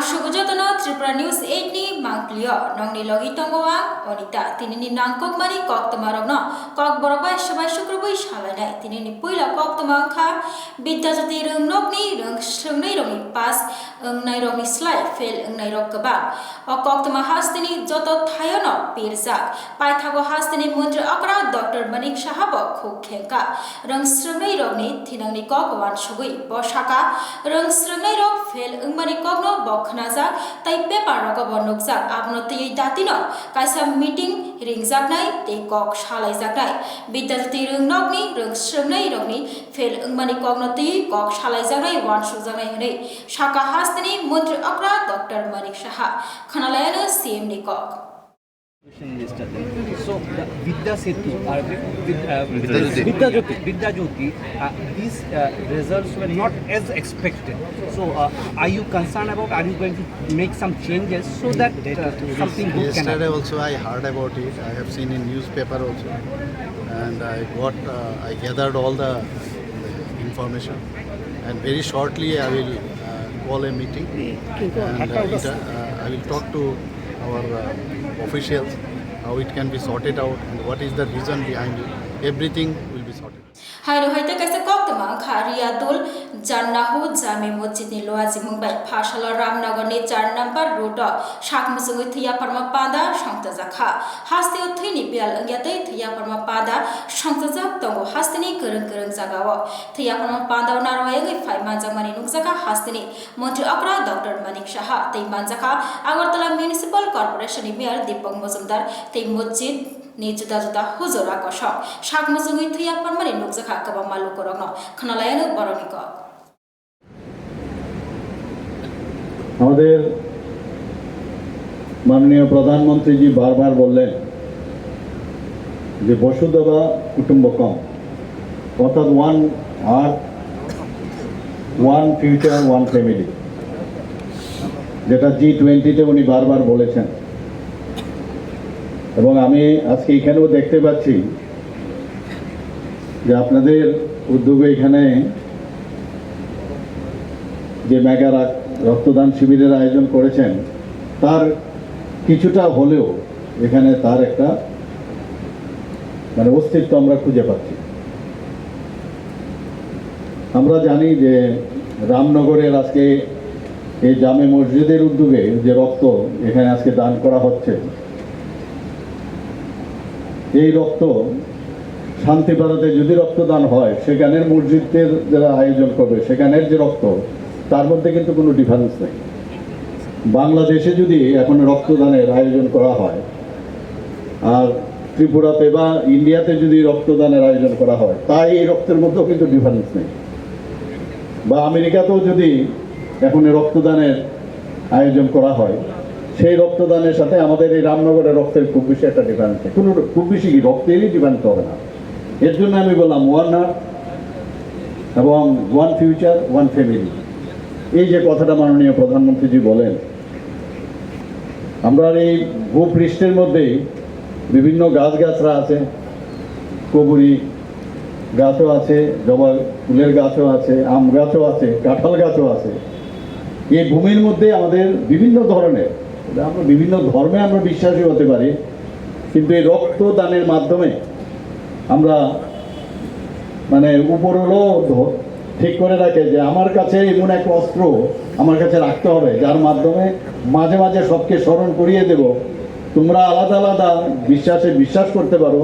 Sugujotono Tripura News 8 ni Mangklio Nongni Logi Tongoa Onita Tinini Nangkok Mari Kok Tamarogno Kok Borobai Shabai Shukrubui Shalanai Tinini Puila Kok Tamangka Bidjati Rung Nokni Rung Shrungnai Rongi Pas Ngai Rongi Slai Fail Ngai Rok Kebab Kok Tamahas Tini Joto Thayono Pirzak Paithago Hastini Mundra Akra Dr. Manik Shahabo Khuk Khenka Rung Shrungnai Rogni Tinangni Kok Wan Shugui Boshaka Rung Shrungnai Rog Fail Ngmani Kokno Bokhnajak tai paper rok bonukjak abno tei datino kaisa meeting ringjaknai tei kok salaijaknai Bidjati rung nokni rung shrungnai rokni fail ngmani kokno tei kok salaijaknai wansukjaknai hinui Saka hastini Mantri Akra Dr. Manik Saha Khanalayano CM ni kok So Vidya Setu or Vidya Jyoti, these results were not as expected. So are you concerned about? Are you going to make some changes so that something good can happen? Yesterday also I heard about it. I have seen in newspaper also, and I gathered all the information. And very shortly I will call a meeting, and I will talk to our officials how it can be sorted out and what is the reason behind it. Everything will be sorted. Hairo haite kaisa kok tamang Riyadul Jannahu Jami Masjid ni loaji mungbai Phashala Ramnagar ni 4 number road Shakmusung Thia Parma Pada Shangtajaka Hasti Uthini Bial Angyate Thia Parma Pada Shangtajak Tongo Hastini Kurung Jagawa Thia Parma Pada Narwayang Faiman Jamani Nukzaka Hastini Mantri Akra Dr. Manik Saha Tei Manjaka Agartala Municipal Corporation ni Mayor Deepak Majumdar Tei Masjid ni juda huzura kosok Shakmusung Thia Parma ni Nukzaka Kabang Malu Korogno Khanalayano Baroniko আমাদের মাননীয় প্রধানমন্ত্রীজি বারবার বললেন যে বসুধৈব কুটুম্বকম অর্থাৎ one আর্থ one future one family যেটা G20-তে উনি বারবার বলেছেন এবং আমি আজকে এখানেও দেখতে পাচ্ছি যে আপনাদের উদ্যোগে এখানে যে মেগা রক্তদান শিবিরের আয়োজন করেছেন তার কিছুটা হলেও এখানে তার একটা অস্তিত্ব আমরা খুঁজে পাচ্ছি আমরা জানি যে রামনগরের আজকে এই জামে মসজিদের উদ্যোগে যে রক্ত এখানে আজকে দান করা হচ্ছে এই রক্ত শান্তি ভারতে যদি রক্তদান হয় সেখানের মসজিদের যারা আয়োজন করবে সেখানের যে রক্ত তার মধ্যে কিন্তু কোনো ডিফারেন্স নেই বাংলাদেশে যদি এখন রক্তদানের আয়োজন করা হয় আর ত্রিপুরাতে বা ইন্ডিয়াতে যদি রক্তদানের আয়োজন করা হয় তাই এই রক্তের মধ্যেও কিন্তু ডিফারেন্স নেই বা আমেরিকাতেও যদি এখন রক্তদানের আয়োজন করা হয় সেই রক্তদানের সাথে আমাদের এই রামনগরের রক্তের খুব বেশি একটা ডিফারেন্স নেই কোনো খুব বেশি কি রক্তেরই ডিফারেন্স হবে না এর জন্য আমি বললাম ওয়ান আর্থ এবং ওয়ান ফিউচার ওয়ান ফ্যামিলি এই যে কথাটা মাননীয় প্রধানমন্ত্রীজি বলেন আমরা এই ভূপৃষ্ঠের মধ্যেই বিভিন্ন গাছগাছরা আছে কবুরি গাছও আছে জবা ফুলের গাছও আছে আম গাছও আছে কাঁঠাল গাছও আছে এই ভূমির মধ্যে আমাদের বিভিন্ন ধরনের আমরা বিভিন্ন ধর্মে আমরা বিশ্বাসী হতে পারি কিন্তু এই রক্তদানের মাধ্যমে আমরা উপরও ঠিক করে রাখে যে আমার কাছে এমন এক অস্ত্র আমার কাছে রাখতে হবে যার মাধ্যমে মাঝে মাঝে সবকে স্মরণ করিয়ে দেব তোমরা আলাদা আলাদা বিশ্বাসে বিশ্বাস করতে পারো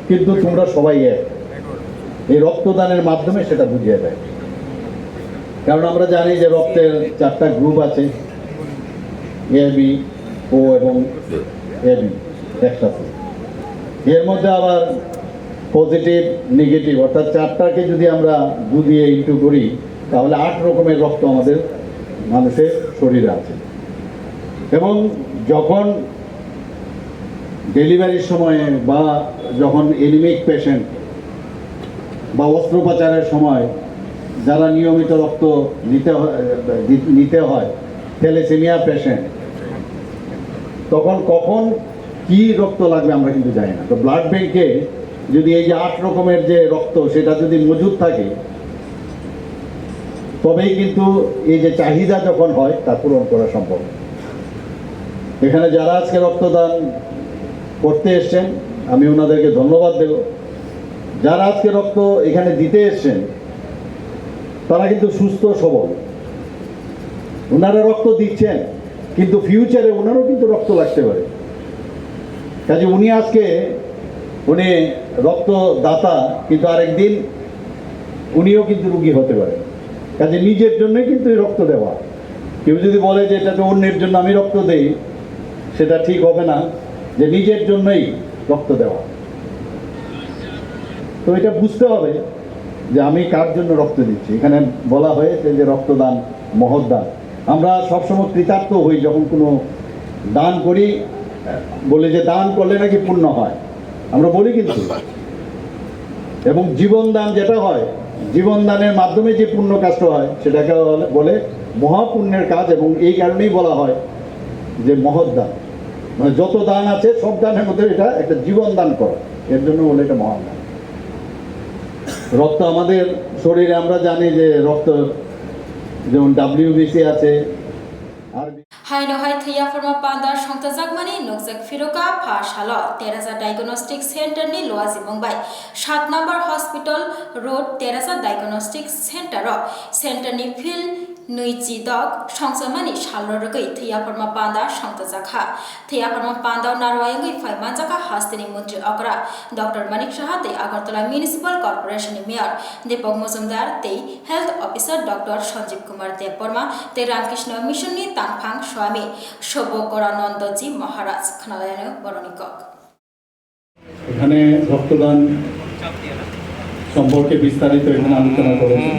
কিন্তু তোমরা সবাই এক এই রক্তদানের মাধ্যমে সেটা বুঝিয়ে দেয় কারণ আমরা জানি যে রক্তের 4টা গ্রুপ আছে AB O এবং AB একসাথে এর মধ্যে আবার পজিটিভ নেগেটিভ অর্থাৎ 4টাকে যদি আমরা 2 দিয়ে ইনটু করি তাহলে 8 রকমের রক্ত আমাদের মানুষের শরীরে আছে এবং যখন ডেলিভারির সময়ে বা যখন এনিমিক পেশেন্ট বা অস্ত্রোপচারের সময় যারা নিয়মিত রক্ত নিতে হয় থ্যালাসেমিয়া পেশেন্ট তখন কখন কি রক্ত লাগবে আমরা কিন্তু জানি না তো ব্লাড ব্যাংকে যদি এই যে 8 রকমের যে রক্ত সেটা যদি মজুদ থাকে তবেই কিন্তু এই যে চাহিদা যখন হয় তা পূরণ করা সম্ভব। এখানে যারা আজকে রক্তদান করতে এসছেন আমি ওনাদেরকে ধন্যবাদ দেব। যারা আজকে রক্ত এখানে দিতে এসছেন তারা কিন্তু সুস্থ সবল, ওনারা রক্ত দিচ্ছেন, কিন্তু ফিউচারে ওনারও কিন্তু রক্ত লাগতে পারে। কাজে উনি আজকে উনি রক্তদাতা, কিন্তু আরেকদিন উনিও কিন্তু রুগী হতে পারে। কাজে নিজের জন্যই কিন্তু এই রক্ত দেওয়া। কেউ যদি বলে যে এটা তো অন্যের জন্য আমি রক্ত দেই, সেটা ঠিক হবে না, যে নিজের জন্যই রক্ত দেওয়া। তো এটা বুঝতে হবে যে আমি কার জন্য রক্ত দিচ্ছি। এখানে বলা হয়েছে যে রক্তদান মহৎ দান। আমরা সবসময় কৃতার্থ হই যখন কোনো দান করি, বলে যে দান করলে নাকি পুণ্য হয়, আমরা বলি কিন্তু। এবং জীবন দান যেটা হয়, জীবন দানের মাধ্যমে যে পুণ্য কাজটা হয় সেটাকে বলে মহাপুণ্যের কাজ। এবং এই কারণেই বলা হয় যে মহৎ দান, মানে যত দান আছে সব দানের মধ্যে এটা একটা জীবন দান করা, এর জন্য বলে এটা মহান দান। রক্ত আমাদের শরীরে আমরা জানি যে রক্ত যেমন WBC আছে আর Haino hai thaya forma panda shongta jagmani nokjak firoka phashalo Terasa Diagnostic Center ni loazi Mumbai 7 number hospital road Terasa Diagnostic Center center ni fil nuiji dog songsamani shalorogei thaya forma panda shongta jakha thaya forma panda narwayangei phaiman jaka hastini mantri akra Dr. Manik Shahate Agartala Municipal Corporation ni mayor Deepak Mujumdar tei health officer Dr. Sanjeev Kumar Deborma te Ramkrishna Mission ni Tangphang Swami Shobokoranandaji Maharaj Khanalayano Boronikok এখানে রক্তদান সম্পর্কে বিস্তারিত এখানে আলোচনা করেছেন।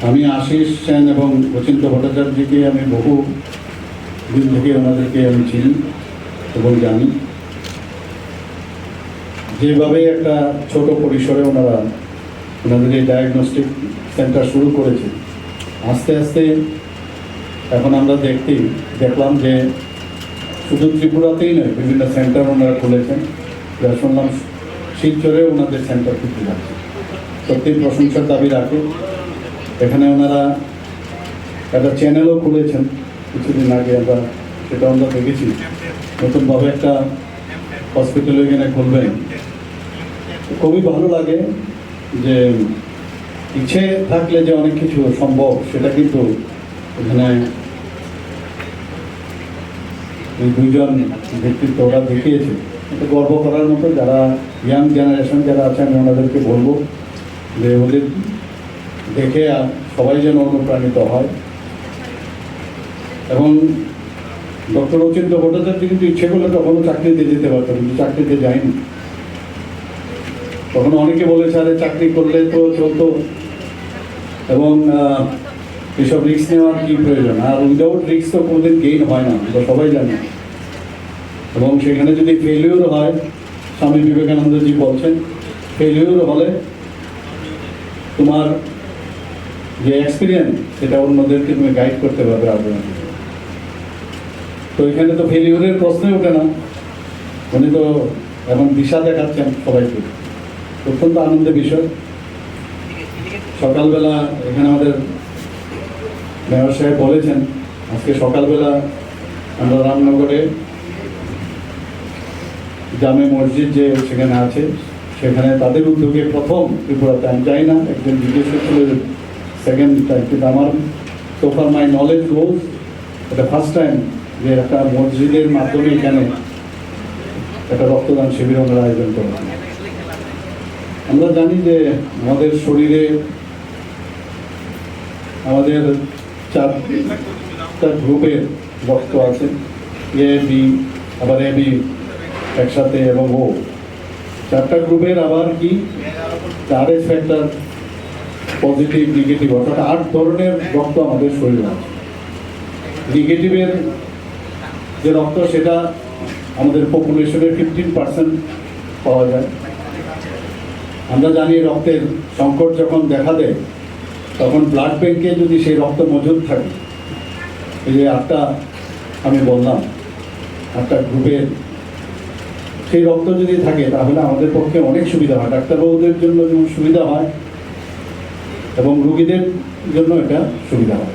আমি আশিস সেন এবং অচিন্ত ভট্টাচার্যকে আমি বহু দিন থেকে ওনাদেরকে আমি চিনি এবং জানি। যেভাবে একটা ছোট পরিসরে ওনাদের এই ডায়াগনস্টিক সেন্টার শুরু করেছে, আস্তে আস্তে এখন আমরা দেখলাম যে শুধু ত্রিপুরাতেই নয়, বিভিন্ন সেন্টার ওনারা খুলেছেন। যা শুনলাম শিলচরে ওনাদের সেন্টার খুলতে যাচ্ছে, সত্যি প্রশংসার দাবি রাখে। এখানে ওনারা একটা চ্যানেলও খুলেছেন কিছুদিন আগে, সেটা আমরা দেখেছি। নতুনভাবে একটা হসপিটাল এখানে খুলবেন, খুবই ভালো লাগে যে ইচ্ছে থাকলে যে অনেক কিছু সম্ভব, সেটা কিন্তু এখানে এই দুইজন ব্যক্তিত্ব ওরা দেখিয়েছে। এটা গর্ব করার মতো। যারা ইয়াং জেনারেশন যারা আছে, আমি ওনাদেরকে বলবো যে ওদের দেখে সবাই যেন অনুপ্রাণিত হয়। এবং ডক্টর অচিন্ত ভট্টাচার্য কিন্তু ইচ্ছে করলে তখনও চাকরিতে যেতে পারতো, কিন্তু চাকরিতে যায়নি। তখন অনেকে বলেছে আরে চাকরি করলে তো চলতো, এবং এসব রিস্ক নেওয়ার কী প্রয়োজন, আর উইদাউট রিস্ক তো কোনোদিন গেইন হয় না, তো সবাই জানে। এবং সেখানে যদি ফেলিওর হয়, স্বামী বিবেকানন্দজি বলছেন ফেলিওর হলে তোমার যে এক্সপিরিয়েন্স সেটা অন্যদেরকে তুমি গাইড করতে পারবে আপনার। তো এখানে তো ফেলিওরের প্রশ্নই ওঠে না, উনি তো এখন দিশা দেখাচ্ছেন সবাইকে, অত্যন্ত আনন্দের বিষয়। সকালবেলা এখানে আমাদের মেয়র সাহেব বলেছেন, আজকে সকালবেলা আমরা রামনগরে জামে মসজিদ যে সেখানে আছে, সেখানে তাদের উদ্যোগে প্রথম ত্রিপুরাতে, আমি চাই না একজন জিজ্ঞেস করছিল সেকেন্ড টাইম, কিন্তু আমার সোফার মাই নলেজ গোজ এটা ফার্স্ট টাইম যে একটা মসজিদের মাধ্যমে এখানে একটা রক্তদান শিবির আমরা আয়োজন করলাম। আমরা জানি যে আমাদের শরীরে আমাদের চারটা গ্রুপের রক্ত আছে, এ বি, আবার এ বি একসাথে, এবং ও চারটা গ্রুপের আবার কি RS ফ্যাক্টর পজিটিভ নেগেটিভ, অর্থাৎ 8 ধরনের রক্ত আমাদের শরীরে আছে। নেগেটিভের যে রক্ত সেটা আমাদের পপুলেশনের 15% পাওয়া যায়। আমরা জানি রক্তের সংকট যখন দেখা দেয়, তখন ব্লাড ব্যাংকে যদি সেই রক্ত মজুদ থাকে, এই যে 8টা আমি বললাম 8টা গ্রুপের সেই রক্ত যদি থাকে, তাহলে আমাদের পক্ষে অনেক সুবিধা হয়। ডাক্তারবাবুদের জন্য যেমন সুবিধা হয়, এবং রুগীদের জন্য এটা সুবিধা হয়।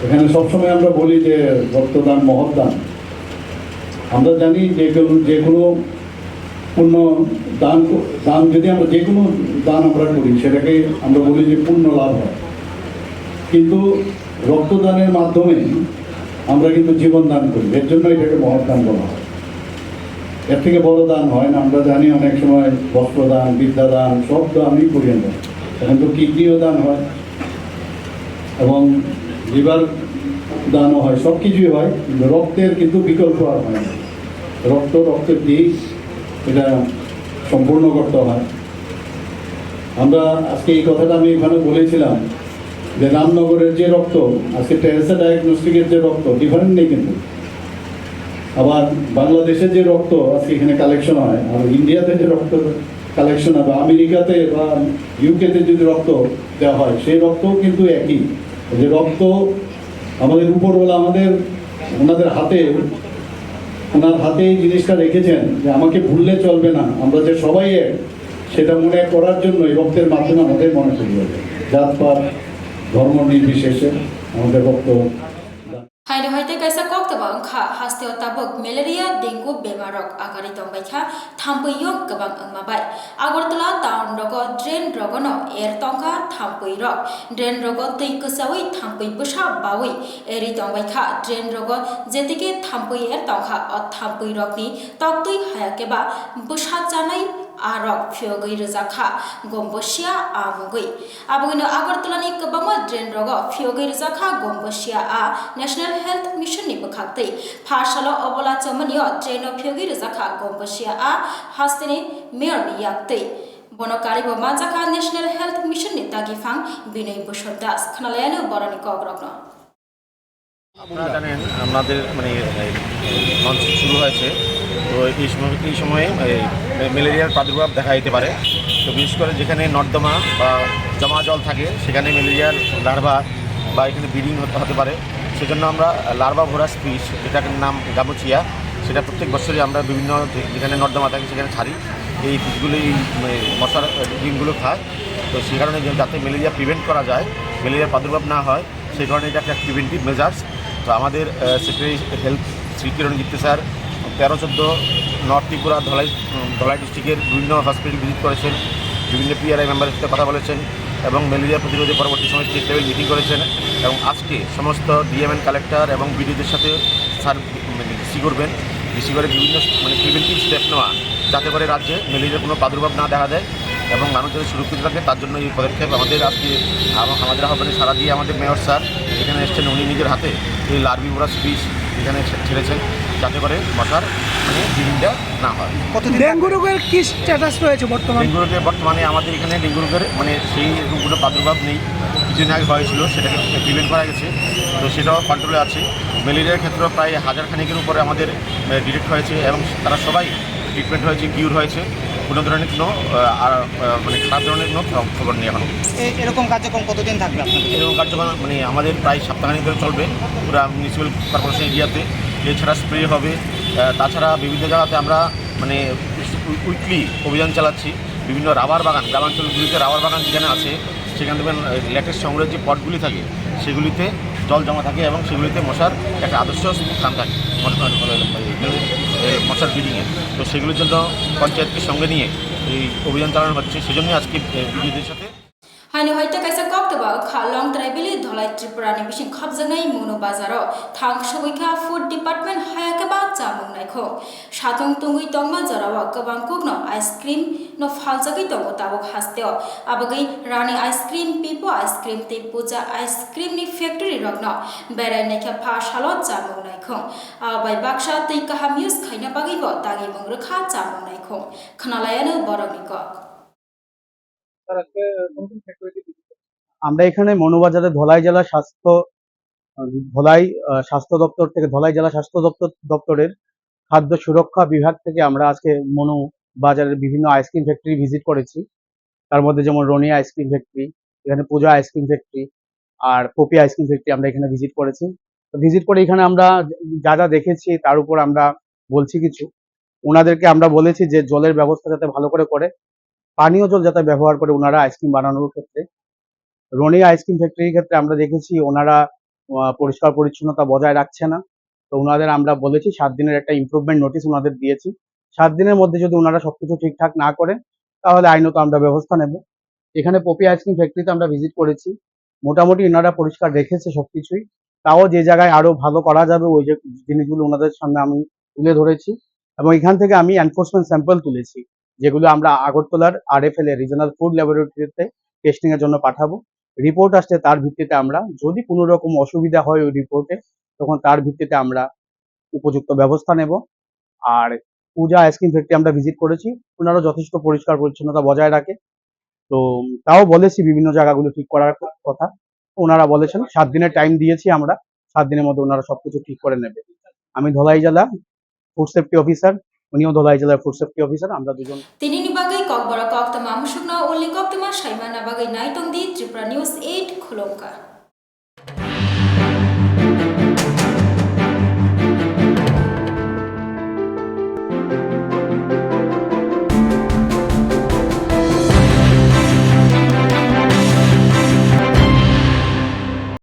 এখানে সবসময় আমরা বলি যে রক্তদান মহৎ দান। আমরা জানি যে কোনো পূর্ণ দান দান যদি আমরা যে কোনো দান আমরা করি সেটাকে আমরা বলি যে পূর্ণ লাভ হয়, কিন্তু রক্তদানের মাধ্যমে আমরা কিন্তু জীবন দান করি, এর জন্য এটাকে মহৎ দান বলা হয়। এর থেকে বড় দান হয় না। আমরা জানি অনেক সময় বস্ত্রদান, বিদ্যাদান সব দানই করি আমরা। এখন তো কিডনিও দান হয় এবং লিভার দানও হয়, সব কিছুই হয়, কিন্তু রক্তের কিন্তু বিকল্প আর হয় না। রক্তের দিক এটা সম্পূর্ণ করতে হয়। আমরা আজকে এই কথাটা আমি এখানে বলেছিলাম যে রামনগরের যে রক্ত, আজকে টেরেসা ডায়াগনস্টিকের যে রক্ত ডিফারেন্ট নেই, কিন্তু আবার বাংলাদেশের যে রক্ত আজকে এখানে কালেকশন হয়, আর ইন্ডিয়াতে যে রক্ত কালেকশন হবে, আমেরিকাতে বা ইউকেতে যদি রক্ত দেওয়া হয় সেই রক্তও কিন্তু একই। যে রক্ত আমাদের উপরওয়ালা ওনার হাতে এই জিনিসটা রেখেছেন যে আমাকে ভুললে চলবে না, আমরা যে সবাই এক সেটা মনে করার জন্য এই রক্তের মাধ্যমে আমাদের মনে করি হবে। জাতপাত ধর্ম নির্বিশেষে আমাদের রক্ত। Haino haite kaisa kok tabang kha hasteo tabok malaria dengue bemarok agari tongbaikha thampuyok kabang angmabai Agartala town rogo drain rogono air tongka thampui rok drain rogo tei kusawi thampui busha bawi eri tongbaikha drain rogo jetike thampui air tongkha o thampui rokni toktui hayakeba busha janai arok phiogoi rjakha gombosia amugoi abogino Agartala ni kabama drain rogo phiogoi rjakha gombosia a national health mission ni bakhaktei phasalo obola chamanio drain of phiogoi rjakha gombosia a hasteni mayor ni yaktei bonokari bo majaka national health mission ni tagifang binay bushodas khnalayano borani kogrokno আপনারা জানেন আমাদের monsoon শুরু হয়েছে, তো এই সময়ে ম্যালেরিয়ার প্রাদুর্ভাব দেখা দিতে পারে। তো বিশেষ করে যেখানে নর্দমা বা জমা জল থাকে সেখানে ম্যালেরিয়ার লার্ভা বা এখানে ব্রিডিং হতে পারে। সেজন্য আমরা লার্ভা ভোরাস ফিশ, যেটার নাম গামুচিয়া, সেটা প্রত্যেক বছরই আমরা বিভিন্ন যেখানে নর্দমা থাকে সেখানে ছাড়ি। এই ফিশগুলো এই মশার ডিমগুলো খায়। তো সেই কারণে যাতে ম্যালেরিয়া প্রিভেন্ট করা যায়, ম্যালেরিয়ার প্রাদুর্ভাব না হয়, সেই কারণে এটা একটা প্রিভেন্টিভ মেজার্স। তো আমাদের secretary health Shri Kiranjit sir 13-14 north Tripura Dhalai ডিস্ট্রিক্টের বিভিন্ন হসপিটাল ভিজিট করেছেন, বিভিন্ন পিআরআই মেম্বারের সাথে কথা বলেছেন এবং ম্যালেরিয়া প্রতিরোধে পরবর্তী সময় স্টেট লেভেল মিটিং করেছেন। এবং আজকে সমস্ত ডিএমএন কালেক্টর এবং বিডিওদের সাথে স্যার ডিসি করবেন, ডিসি করে বিভিন্ন প্রিভেন্টিভ স্টেপ নেওয়া, যাতে করে রাজ্যে ম্যালেরিয়ার কোনো প্রাদুর্ভাব না দেখা দেয় এবং মানুষ যাতে সুরক্ষিত থাকে তার জন্য এই পদক্ষেপ আমাদের আজকে আমাদের আহ্বানে সারা দিয়ে আমাদের মেয়র স্যার এখানে এসেছেন। উনি নিজের হাতে এই লার্ভি ভোরাস ফিশ এখানে ছেড়েছেন, যাতে করে মশার ব্রিডিংটা না হয়। ডেঙ্গু রোগের কি স্ট্যাটাস রয়েছে বর্তমানে? ডেঙ্গু রোগের বর্তমানে আমাদের এখানে ডেঙ্গু রোগের সেই রোগগুলো প্রাদুর্ভাব নেই, কিছুদিন আগে হয়েছিল, সেটাকে প্রিভেন্ট করা গেছে, তো সেটাও কন্ট্রোলে আছে। ম্যালেরিয়ার ক্ষেত্রে প্রায় 1000 খানিকের উপরে আমাদের ডিটেক্ট হয়েছে এবং তারা সবাই ট্রিটমেন্ট হয়েছে, কিউর হয়েছে। কোনো ধরনের কোনো খারাপ ধরনের কোনো খবর নেই এখনো। এরকম কার্যক্রম কতদিন থাকবে আপনাদের? এরকম কার্যক্রম আমাদের প্রায় সপ্তাহখানিক ধরে চলবে পুরো মিউনিসিপ্যাল কর্পোরেশন এরিয়াতে। এছাড়া স্প্রে হবে, তাছাড়া বিভিন্ন জায়গাতে আমরা উইকলি অভিযান চালাচ্ছি। বিভিন্ন রাবার বাগান, গ্রামাঞ্চলগুলিতে রাবার বাগান যেখানে আছে সেখান থেকে ল্যাটেক্স সংগ্রহের যে পটগুলি থাকে সেগুলিতে জল জমা থাকে এবং সেগুলিতে মশার একটা আদর্শ স্থান থাকে মশার ব্রিডিংয়ে। তো সেগুলির জন্য পঞ্চায়েতকে সঙ্গে নিয়ে এই অভিযান চালানো হচ্ছে। সেজন্যই আজকে বিডিওদের সাথে Haino haite kaisa kok tabang kha long traibili dholai tripura ni bising khapjangai mono bazaro thang soboika food department hayakeba chamung naikho satong tungui tongma jarawa kabang kokno ice cream no phaljagai tongo tabok hasteo abagai rani ice cream pipo ice cream te puja ice cream ni factory rokno berai naikha pha shalo chamung naikho abai baksha tei kaham use khaina bagai bo tagi mongro kha chamung naikho khnalayano boroni kok আমরা এখানে মনোবাজারে ধলাই জেলা স্বাস্থ্য দপ্তর থেকে ধলাই জেলা স্বাস্থ্য দপ্তরের খাদ্য সুরক্ষা বিভাগ থেকে আমরা আজকে মনো বাজারের বিভিন্ন আইসক্রিম ফ্যাক্টরি ভিজিট করেছি। তার মধ্যে যেমন রনি আইসক্রিম ফ্যাক্টরি, এখানে পূজা আইসক্রিম ফ্যাক্টরি আর পপি আইসক্রিম ফ্যাক্টরি আমরা এখানে ভিজিট করেছি। তো ভিজিট করে এখানে আমরা যা যা দেখেছি তার উপর আমরা বলছি কিছু। ওনাদেরকে আমরা বলেছি যে জলের ব্যবস্থা যাতে ভালো করে পানীয় জল যাতে ব্যবহার করে ওনারা আইসক্রিম বানানোর ক্ষেত্রে। রনি আইসক্রিম ফ্যাক্টরির ক্ষেত্রে আমরা দেখেছি ওনারা পরিষ্কার পরিচ্ছন্নতা বজায় রাখছে না। তো ওনাদের আমরা বলেছি 7 দিনের একটা ইমপ্রুভমেন্ট নোটিশ ওনাদের দিয়েছি। 7 দিনের মধ্যে যদি ওনারা সবকিছু ঠিকঠাক না করেন তাহলে আইনত আমরা ব্যবস্থা নেব। এখানে পপি আইসক্রিম ফ্যাক্টরিতে আমরা ভিজিট করেছি, মোটামুটি ওনারা পরিষ্কার রেখেছে সবকিছুই। তাও যে জায়গায় আরো ভালো করা যাবে ওই যে জিনিসগুলো ওনাদের সামনে আমি তুলে ধরেছি এবং এখান থেকে আমি এনফোর্সমেন্ট স্যাম্পল তুলেছি, যেগুলো আমরা আগরতলার RFL এর রিজনাল ফুড ল্যাবরেটরিতে টেস্টিং এর জন্য পাঠাবো। রিপোর্ট আসছে, তার ভিত্তিতে আমরা যদি কোনো রকম অসুবিধা হয় ওই রিপোর্টে, তখন তার ভিত্তিতে আমরা উপযুক্ত ব্যবস্থা নেব। আর পূজা আইসক্রিম ফ্যাক্টরি আমরা ভিজিট করেছি, ওনারা যথেষ্ট পরিষ্কার পরিচ্ছন্নতা বজায় রাখে। তো তাও বলেছি বিভিন্ন জায়গাগুলো ঠিক করার কথা, ওনারা বলেছেন 7 দিনের টাইম দিয়েছি আমরা, 7 দিনের মধ্যে ওনারা সবকিছু ঠিক করে নেবে। আমি ধলাই জেলা ফুড সেফটি অফিসার, উনিও ধলাই জেলার ফুড সেফটি অফিসার, আমরা দুজন। Tinini bagai kok bara kok tama musukna only kok tama shaimana bagai naitong di Tripura News 8 Khulongka.